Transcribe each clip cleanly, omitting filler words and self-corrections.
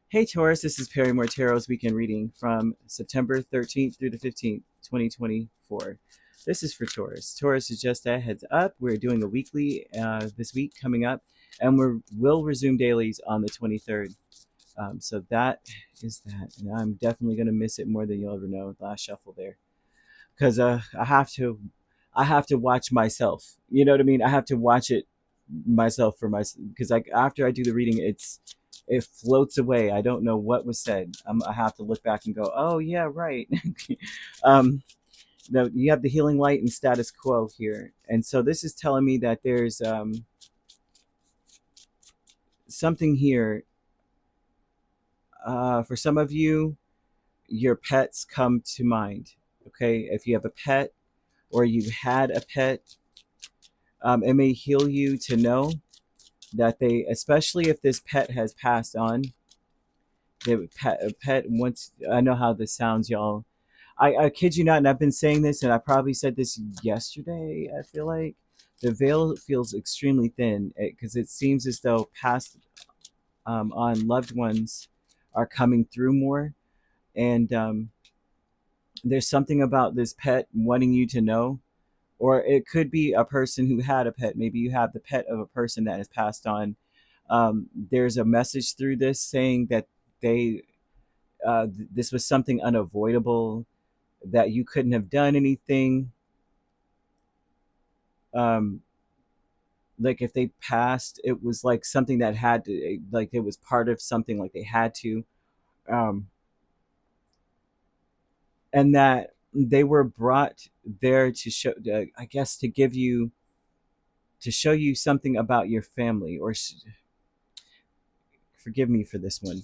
Hey Taurus, this is Perrymore Tarot's weekend reading from September 13th through the 15th, 2024. This is for Taurus. Taurus is just a heads up. We're doing a weekly this week coming up, and we'll resume dailies on the 23rd. So that is that. And I'm definitely going to miss it more than you'll ever know. Last shuffle there. Because I have to watch myself. You know what I mean? I have to watch it myself for myself because like after I do the reading, it floats away. I don't know what was said. I have to look back and go, oh yeah, right. um, you have the healing light and status quo here, and so this is telling me that there's something here. For some of you, your pets come to mind. Okay, if you have a pet or you've had a pet, it may heal you to know that they, especially if this pet has passed on, the pet once. I know how this sounds, y'all. I kid you not, and I've been saying this, and I probably said this yesterday. I feel like the veil feels extremely thin because it seems as though past on loved ones are coming through more, and there's something about this pet wanting you to know, or it could be a person who had a pet. Maybe you have the pet of a person that has passed on. There's a message through this saying that they this was something unavoidable, that you couldn't have done anything. Um, like if they passed, it was like something that had to, like it was part of something, like they had to, um, and that they were brought there to show, I guess, to give you, to show you something about your family, or forgive me for this one.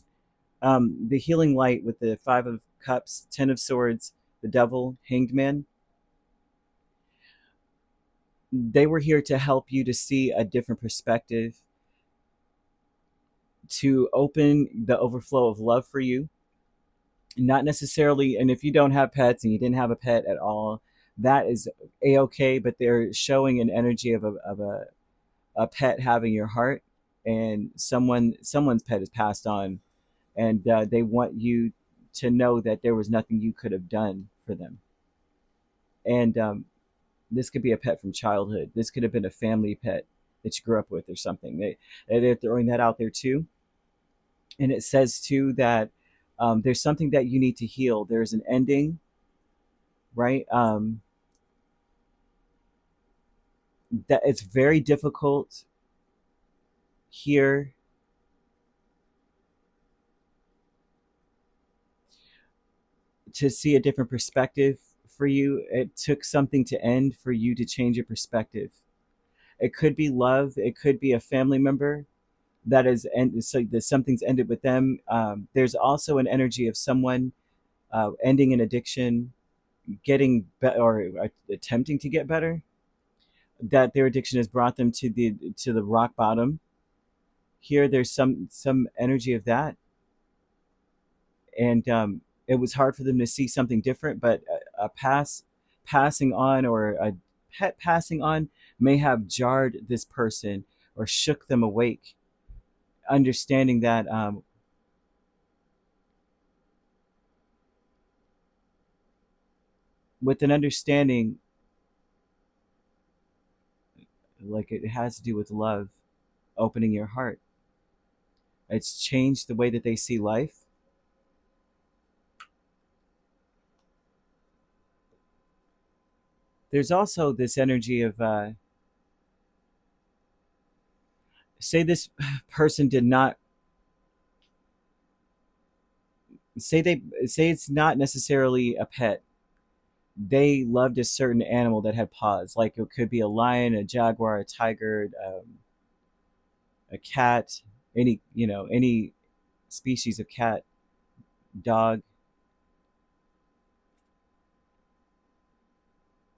The healing light with the Five of Cups, Ten of Swords, the Devil, Hanged Man. They were here to help you to see a different perspective, to open the overflow of love for you. Not necessarily, and if you don't have pets and you didn't have a pet at all, that is a-okay, but they're showing an energy of a pet having your heart, and someone's pet has passed on, and they want you to know that there was nothing you could have done for them. And this could be a pet from childhood. This could have been a family pet that you grew up with or something. They're throwing that out there too. And it says too that there's something that you need to heal. There's an ending, right? That it's very difficult here to see a different perspective for you. It took something to end for you to change your perspective. It could be love. It could be a family member that is, and so that something's ended with them. There's also an energy of someone ending an addiction, getting better, or attempting to get better. That their addiction has brought them to the rock bottom. Here, there's some energy of that, and it was hard for them to see something different. But passing on, or a pet passing on, may have jarred this person or shook them awake, understanding that with an understanding, like it has to do with love, opening your heart. It's changed the way that they see life. There's also this energy of say this person did not, say it's not necessarily a pet. They loved a certain animal that had paws, like it could be a lion, a jaguar, a tiger, a cat, any species of cat, dog.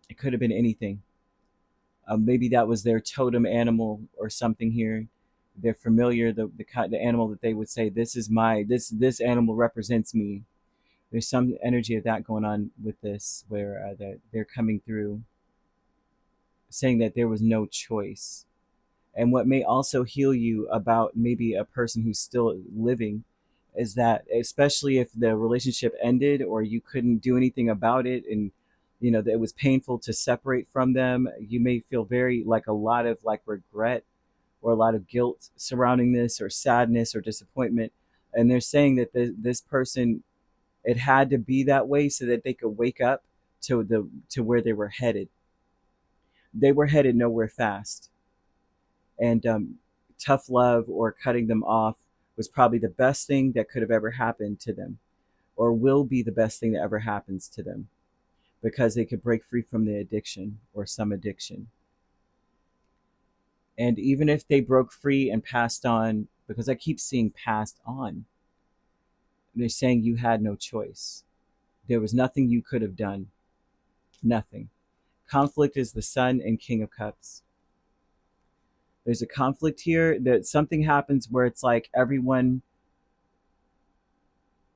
It could have been anything. Maybe that was their totem animal or something here. They're familiar, the animal that they would say, this is this animal represents me. There's some energy of that going on with this, where that they're coming through saying that there was no choice. And what may also heal you about maybe a person who's still living, is that especially if the relationship ended or you couldn't do anything about it, and that it was painful to separate from them, you may feel very like a lot of like regret or a lot of guilt surrounding this, or sadness or disappointment. And they're saying that this person, it had to be that way so that they could wake up to where they were headed. They were headed nowhere fast, and tough love or cutting them off was probably the best thing that could have ever happened to them, or will be the best thing that ever happens to them, because they could break free from the addiction or some addiction. And even if they broke free and passed on, because I keep seeing passed on, they're saying you had no choice. There was nothing you could have done. Nothing. Conflict is the Sun and King of Cups. There's a conflict here that something happens where it's like everyone,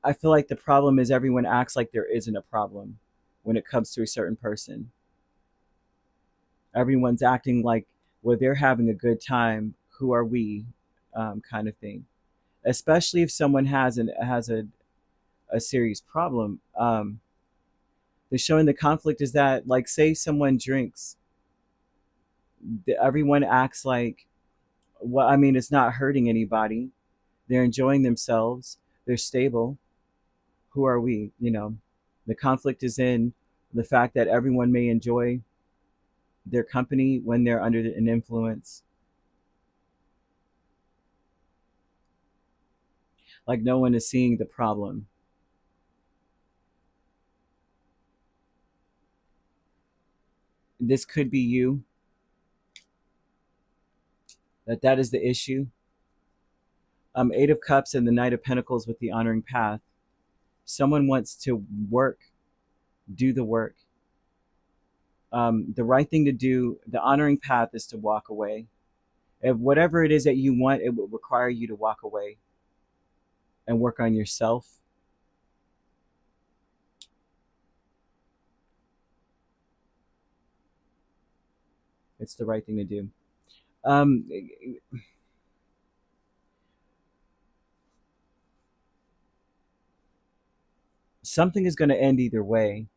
I feel like the problem is everyone acts like there isn't a problem when it comes to a certain person. Everyone's acting like, well, they're having a good time. Who are we? Kind of thing. Especially if someone has a serious problem. They're showing the conflict is that, like, say someone drinks, everyone acts like, well, I mean, it's not hurting anybody. They're enjoying themselves. They're stable. Who are we? The conflict is in the fact that everyone may enjoy their company when they're under an influence. Like, no one is seeing the problem. This could be you. That is the issue. Eight of Cups and the Knight of Pentacles with the honoring path. Someone wants to do the work. The right thing to do, the honoring path, is to walk away. If whatever it is that you want, it will require you to walk away and work on yourself. It's the right thing to do. Something is going to end either way,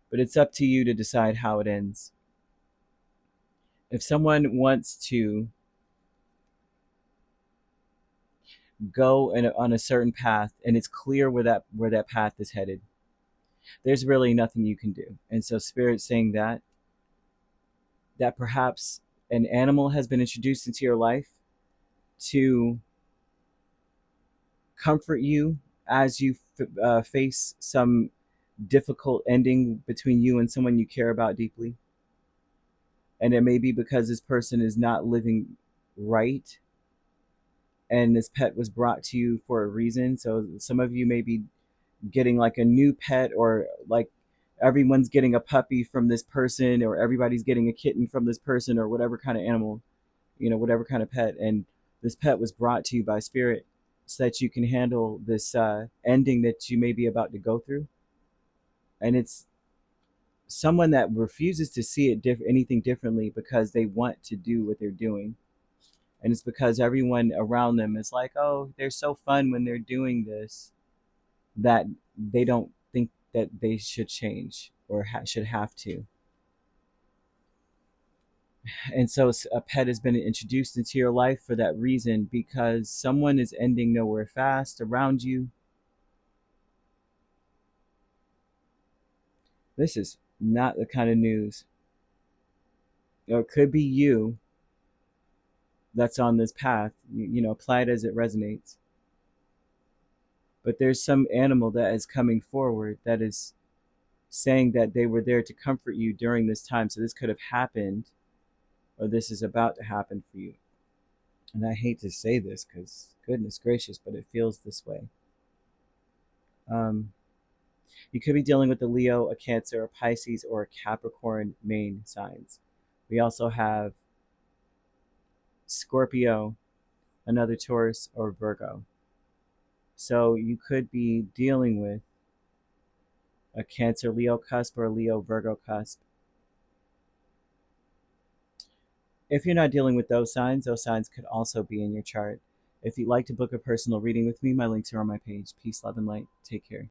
but it's up to you to decide how it ends. If someone wants to go on a certain path and it's clear where that path is headed, there's really nothing you can do. And so Spirit's saying that perhaps an animal has been introduced into your life to comfort you as you face some difficult ending between you and someone you care about deeply. And it may be because this person is not living right, and this pet was brought to you for a reason. So some of you may be getting like a new pet, or like everyone's getting a puppy from this person, or everybody's getting a kitten from this person, or whatever kind of animal, whatever kind of pet. And this pet was brought to you by Spirit so that you can handle this ending that you may be about to go through. And it's someone that refuses to see anything differently because they want to do what they're doing. And it's because everyone around them is like, oh, they're so fun when they're doing this, that they don't think that they should change or should have to. And so a pet has been introduced into your life for that reason, because someone is ending nowhere fast around you. This is not the kind of news. Or it could be you that's on this path. Apply it as it resonates. But there's some animal that is coming forward that is saying that they were there to comfort you during this time. So this could have happened, or this is about to happen for you. And I hate to say this because goodness gracious, but it feels this way. You could be dealing with a Leo, a Cancer, a Pisces, or a Capricorn main signs. We also have Scorpio, another Taurus, or Virgo. So you could be dealing with a Cancer Leo cusp or a Leo Virgo cusp. If you're not dealing with those signs could also be in your chart. If you'd like to book a personal reading with me, my links are on my page. Peace, love, and light. Take care.